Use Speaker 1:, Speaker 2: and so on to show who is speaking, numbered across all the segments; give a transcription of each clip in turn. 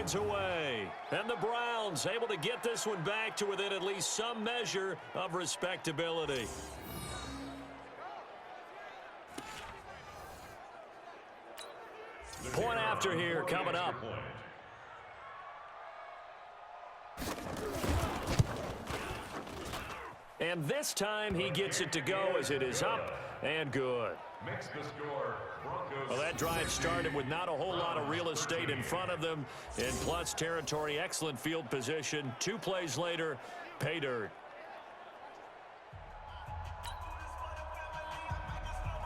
Speaker 1: yards away. And the Browns able to get this one back to within at least some measure of respectability. Point after here coming up. And this time he gets it to go as it is up and good.
Speaker 2: Makes the score.
Speaker 1: Well, that drive started with not a whole lot of real estate in front of them. In plus territory, excellent field position. 2 plays later, pay dirt.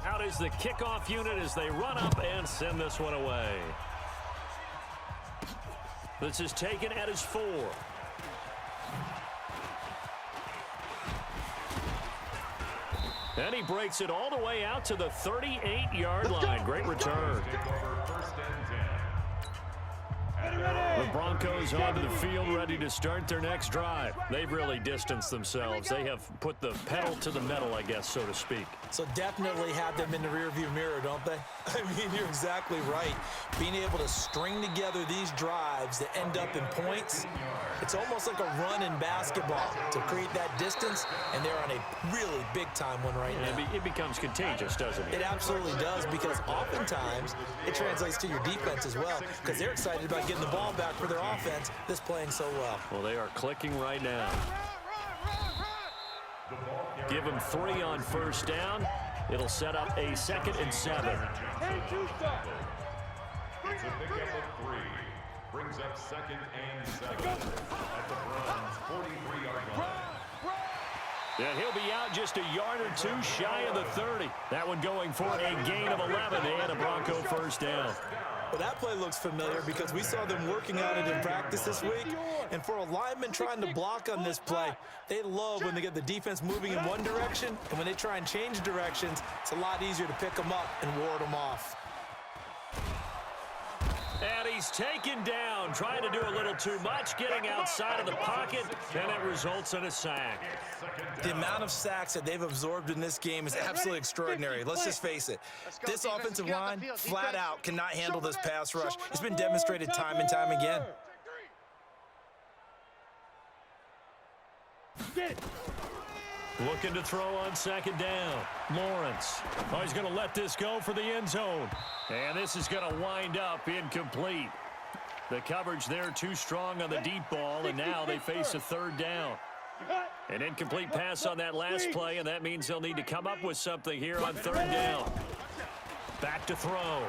Speaker 1: Out is the kickoff unit as they run up and send this one away. This is taken at his 4. And he breaks it all the way out to the 38-yard line. Great return. The Broncos onto the field ready to start their next drive. They've really distanced themselves. They have put the pedal to the metal, I guess, so to speak.
Speaker 3: So definitely have them in the rearview mirror, don't they? I mean, you're exactly right. Being able to string together these drives that end up in points, it's almost like a run in basketball to create that distance, and they're on a really big-time one right now.
Speaker 1: It becomes contagious, doesn't it?
Speaker 3: It absolutely does, because oftentimes it translates to your defense as well, because they're excited about getting the ball back for their offense that's playing so well.
Speaker 1: Well, they are clicking right now. Give them 3 on first down. It'll set up a 2nd and 7.
Speaker 2: It's a pickup of 3. Brings up 2nd and 7 at the Browns' 43-yard line.
Speaker 1: Yeah, he'll be out just a yard or 2 shy of the 30. That one going for a gain of 11 and a Bronco first down.
Speaker 3: Well, that play looks familiar because we saw them working on it in practice this week. And for a lineman trying to block on this play, they love when they get the defense moving in one direction. And when they try and change directions, it's a lot easier to pick them up and ward them off.
Speaker 1: And he's taken down, trying to do a little too much, getting outside of the pocket, and it results in a sack.
Speaker 3: The amount of sacks that they've absorbed in this game is absolutely extraordinary. Let's just face it. This offensive line, flat out, cannot handle this pass rush. It's been demonstrated time and time again.
Speaker 1: Looking to throw on 2nd down. Lawrence. Oh, he's going to let this go for the end zone. And this is going to wind up incomplete. The coverage there too strong on the deep ball, and now they face a 3rd down. An incomplete pass on that last play, and that means they'll need to come up with something here on 3rd down. Back to throw.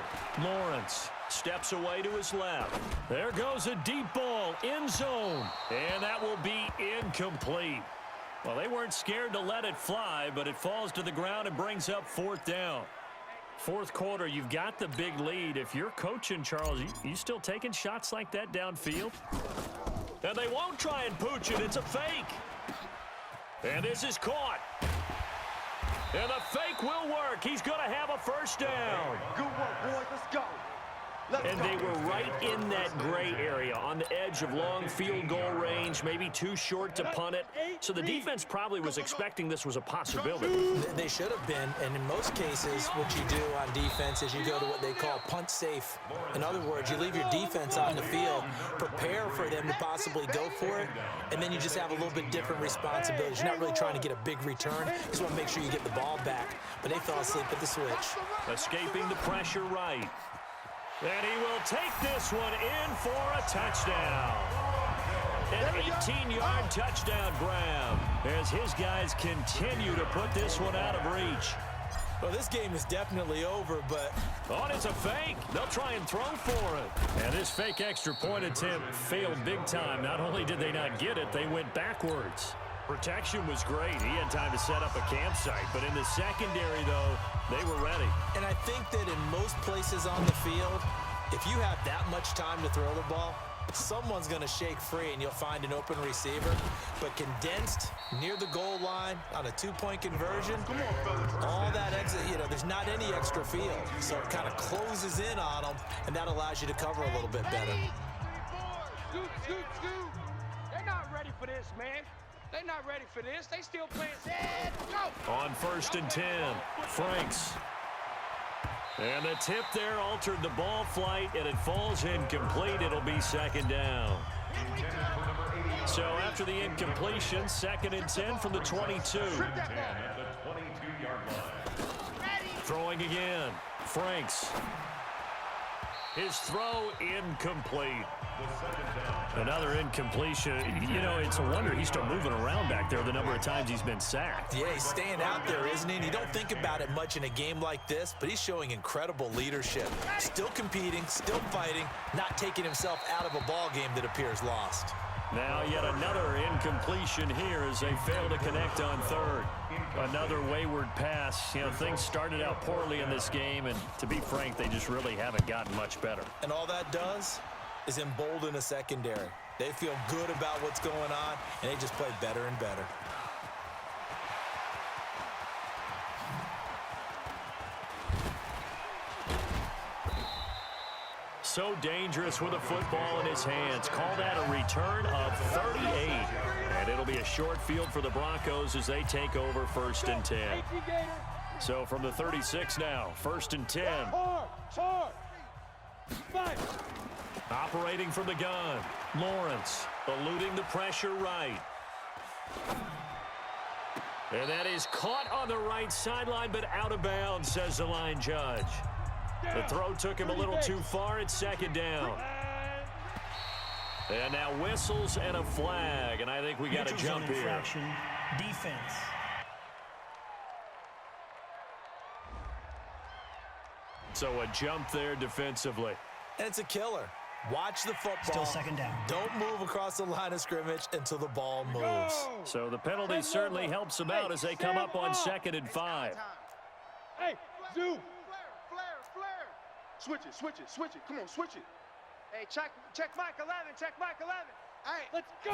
Speaker 1: Lawrence steps away to his left. There goes a deep ball, end zone, and that will be incomplete. Well, they weren't scared to let it fly, but it falls to the ground and brings up 4th down. 4th quarter, you've got the big lead. If you're coaching, Charles, you still taking shots like that downfield? And they won't try and pooch it. It's a fake. And this is caught. And the fake will work. He's going to have a first down.
Speaker 4: Good work, boys. Let's go.
Speaker 1: And they were right in that gray area on the edge of long field goal range, maybe too short to punt it. So the defense probably was expecting this was a possibility.
Speaker 3: They should have been, and in most cases, what you do on defense is you go to what they call punt safe. In other words, you leave your defense on the field, prepare for them to possibly go for it, and then you just have a little bit different responsibilities. You're not really trying to get a big return. You just want to make sure you get the ball back. But they fell asleep at the switch.
Speaker 1: Escaping the pressure right. And he will take this one in for a touchdown. An 18-yard touchdown grab as his guys continue to put this one out of reach.
Speaker 3: Well, this game is definitely over, but...
Speaker 1: Oh, it's a fake. They'll try and throw for it. And this fake extra point attempt failed big time. Not only did they not get it, they went backwards. Protection was great. He had time to set up a campsite. But in the secondary, though, they were ready.
Speaker 3: And I think that in most places on the field, if you have that much time to throw the ball, someone's going to shake free and you'll find an open receiver. But condensed near the goal line on a 2-point conversion, all that exit, there's not any extra field. So it kind of closes in on them, and that allows you to cover a little bit better.
Speaker 4: They're not ready for this, man. They're not ready for this. They still playing. Go.
Speaker 1: On 1st and 10, Franks. And the tip there altered the ball flight, and it falls incomplete. It'll be second down. So after the incompletion, 2nd and 10 from the 22. Throwing again. Franks. His throw incomplete. Another incompletion. You know, it's a wonder he's still moving around back there the number of times he's been sacked.
Speaker 3: Yeah, he's staying out there, isn't he? And you don't think about it much in a game like this, but he's showing incredible leadership. Still competing, still fighting, not taking himself out of a ball game that appears lost.
Speaker 1: Now yet another incompletion here as they fail to connect on 3rd. Another wayward pass. You know, things started out poorly in this game, and to be frank, they just really haven't gotten much better.
Speaker 3: And all that does is embolden a secondary. They feel good about what's going on, and they just play better and better.
Speaker 1: So dangerous with a football in his hands. Call that a return of 38. And it'll be a short field for the Broncos as they take over 1st and 10. So from the 36 now, 1st and 10. Operating from the gun. Lawrence eluding the pressure right. And that is caught on the right sideline, but out of bounds, says the line judge. The throw took him a little too far. It's 2nd down. And now whistles and a flag, and I think we got a jump here.
Speaker 5: Defense.
Speaker 1: So a jump there defensively.
Speaker 3: And it's a killer. Watch the
Speaker 5: Still
Speaker 3: football.
Speaker 5: 2nd down.
Speaker 3: Don't move across the line of scrimmage until the ball moves.
Speaker 1: So the penalty certainly helps them out as they come up on 2nd and 5.
Speaker 4: Hey, Zoo. Switch it. Come on, switch it. Hey, check Mike 11, check Mike 11. Hey, let's go.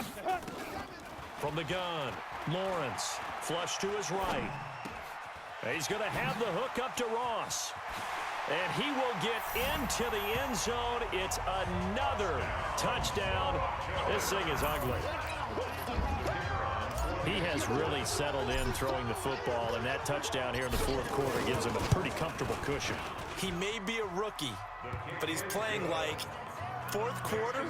Speaker 1: From the gun, Lawrence, flush to his right. He's going to have the hook up to Ross. And he will get into the end zone. It's another touchdown. This thing is ugly. He has really settled in throwing the football, and that touchdown here in the 4th quarter gives him a pretty comfortable cushion.
Speaker 3: He may be a rookie, but he's playing like 4th quarter,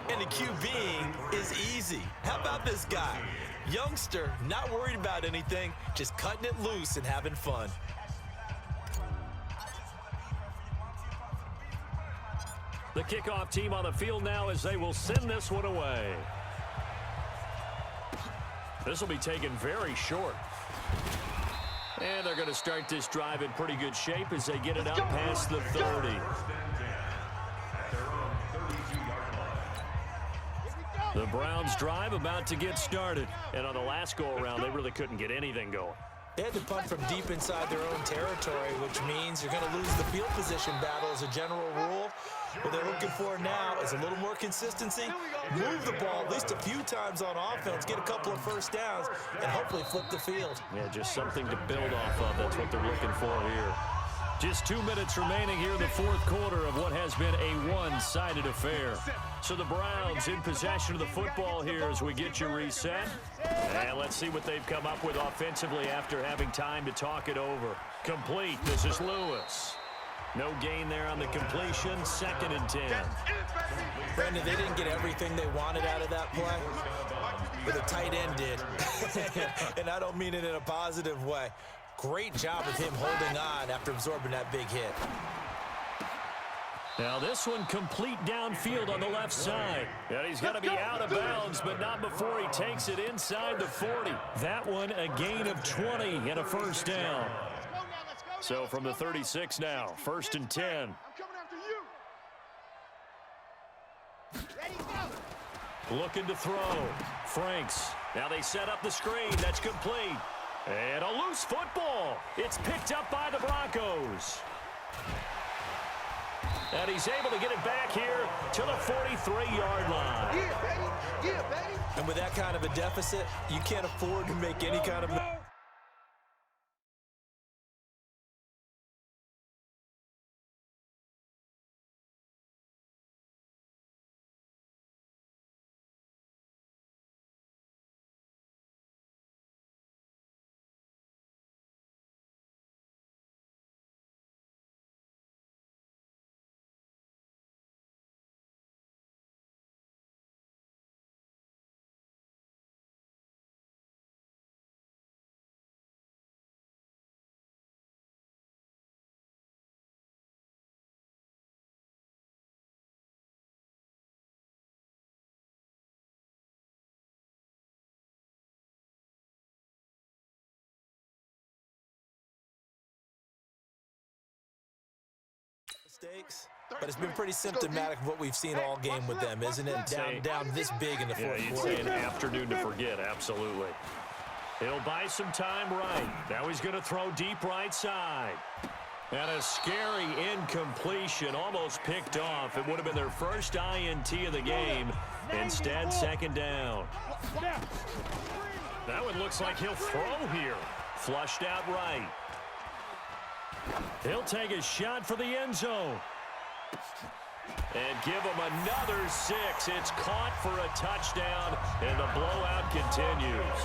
Speaker 3: and the QBing is easy. How about this guy? Youngster, not worried about anything, just cutting it loose and having fun.
Speaker 1: The kickoff team on the field now as they will send this one away. This will be taken very short. And they're going to start this drive in pretty good shape as they get it out past the 30. The Browns drive about to get started. And on the last go-around, they really couldn't get anything going.
Speaker 3: They had to punt from deep inside their own territory, which means you're going to lose the field position battle as a general rule. What they're looking for now is a little more consistency, move the ball at least a few times on offense, get a couple of first downs, and hopefully flip the field.
Speaker 1: Yeah, just something to build off of. That's what they're looking for here. Just 2 minutes remaining here in the 4th quarter of what has been a one-sided affair. So the Browns in possession of the football here as we get you reset. And let's see what they've come up with offensively after having time to talk it over. Complete. This is Lewis. No gain there on the completion. 2nd and 10.
Speaker 3: Brandon, they didn't get everything they wanted out of that play, but the tight end did. And I don't mean it in a positive way. Great job of him holding on after absorbing that big hit.
Speaker 1: Now this one complete downfield on the left side. And he's got to be out of bounds, but not before he takes it inside the 40. That one a gain of 20 and a first down. So from the 36 now, 1st and 10.
Speaker 4: I'm coming after you.
Speaker 1: Looking to throw. Franks. Now they set up the screen. That's complete. And a loose football. It's picked up by the Broncos. And he's able to get it back here to the 43-yard line.
Speaker 4: Yeah, baby. Yeah, baby.
Speaker 3: And with that kind of a deficit, you can't afford to make any kind of... mistakes, but it's been pretty symptomatic of what we've seen all game with them, isn't it? Down this big in the fourth
Speaker 1: you'd
Speaker 3: quarter.
Speaker 1: say an afternoon to forget, absolutely. He'll buy some time right. Now he's going to throw deep right side. And a scary incompletion, almost picked off. It would have been their first INT of the game. Instead, second down. That one looks like he'll throw here. Flushed out right. He'll take a shot for the end zone. And give him another 6. It's caught for a touchdown, and the blowout continues.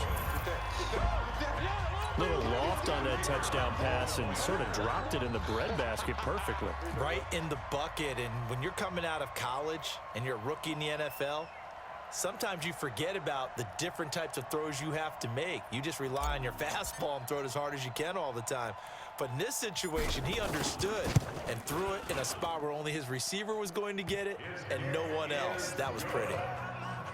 Speaker 1: Little loft on that touchdown pass and sort of dropped it in the breadbasket perfectly.
Speaker 3: Right in the bucket, and when you're coming out of college and you're a rookie in the NFL, sometimes you forget about the different types of throws you have to make. You just rely on your fastball and throw it as hard as you can all the time. But in this situation, he understood and threw it in a spot where only his receiver was going to get it and no one else. That was pretty.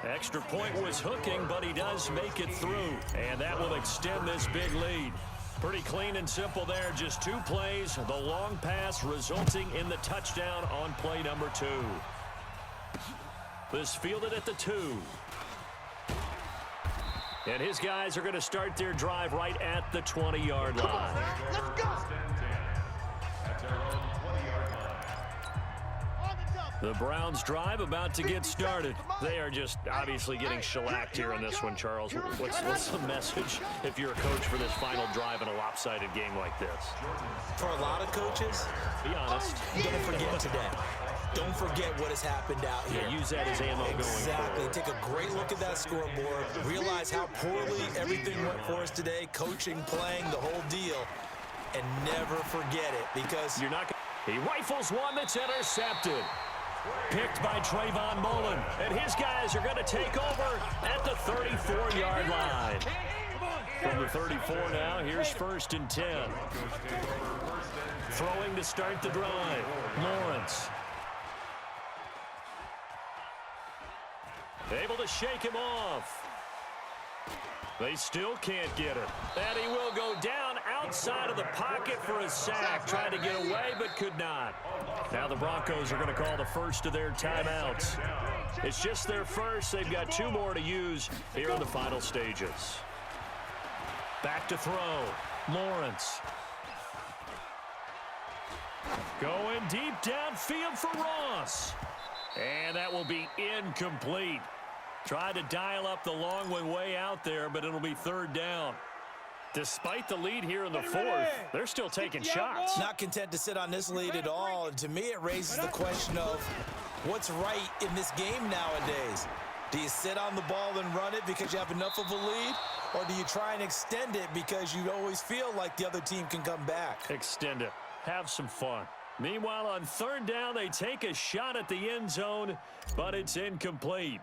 Speaker 1: Extra point was hooking, but he does make it through. And that will extend this big lead. Pretty clean and simple there. Just 2 plays. The long pass resulting in the touchdown on play number 2. This fielded at the 2. And his guys are going to start their drive right at the 20-yard line.
Speaker 4: Let's go.
Speaker 1: The Browns drive about to get started. They are just obviously getting shellacked here in this one, Charles. What's the message if you're a coach for this final drive in a lopsided game like this?
Speaker 3: For a lot of coaches,
Speaker 1: Be honest.
Speaker 3: don't forget today. Don't forget what has happened out here.
Speaker 1: Yeah, use that as ammo going
Speaker 3: Exactly.
Speaker 1: forward.
Speaker 3: Take a great look at that scoreboard. Realize how poorly everything went for us today. Coaching, playing, the whole deal. And never forget it because
Speaker 1: You're not. He rifles one that's intercepted. Picked by Trayvon Mullen. And his guys are going to take over at the 34-yard line. From the 34 now, here's 1st and 10. Throwing to start the drive. Lawrence. Able to shake him off. They still can't get it. And he will go down outside of the pocket for a sack. Tried to get away, but could not. Now the Broncos are going to call the first of their timeouts. It's just their first. They've got 2 more to use here in the final stages. Back to throw. Lawrence. Going deep downfield for Ross. And that will be incomplete. Tried to dial up the long one way out there, but it'll be 3rd down. Despite the lead here in the 4th, they're still taking shots.
Speaker 3: not content to sit on this lead at all. And to me, it raises the question of what's right in this game nowadays. Do you sit on the ball and run it because you have enough of a lead? Or do you try and extend it because you always feel like the other team can come back?
Speaker 1: Extend it. Have some fun. Meanwhile, on 3rd down, they take a shot at the end zone, but it's incomplete.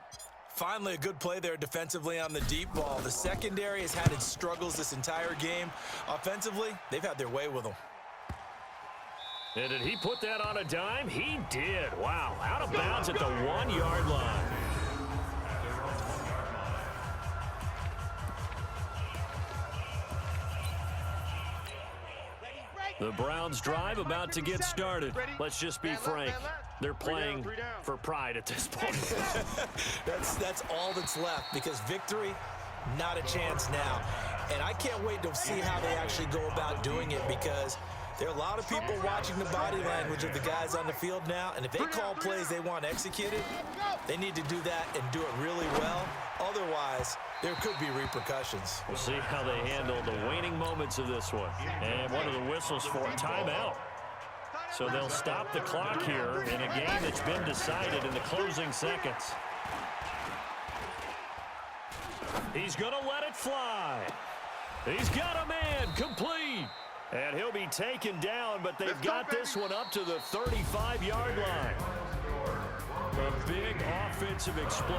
Speaker 3: Finally, a good play there defensively on the deep ball. The secondary has had its struggles this entire game. Offensively, they've had their way with them.
Speaker 1: And did he put that on a dime? He did. Wow. Out of bounds at the 1-yard line. The Browns drive about to get started. Let's just be frank. They're playing for pride at this point.
Speaker 3: That's all that's left because victory, not a chance now. And I can't wait to see how they actually go about doing it because there are a lot of people watching the body language of the guys on the field now, and if they call plays they want executed, they need to do that and do it really well. Otherwise, there could be repercussions.
Speaker 1: We'll see how they handle the waning moments of this one. And one of the whistles for a timeout. So they'll stop the clock here in a game that's been decided in the closing seconds. He's going to let it fly. He's got a man complete. And he'll be taken down, but they've got this one up to the 35-yard line. A big offensive explosion.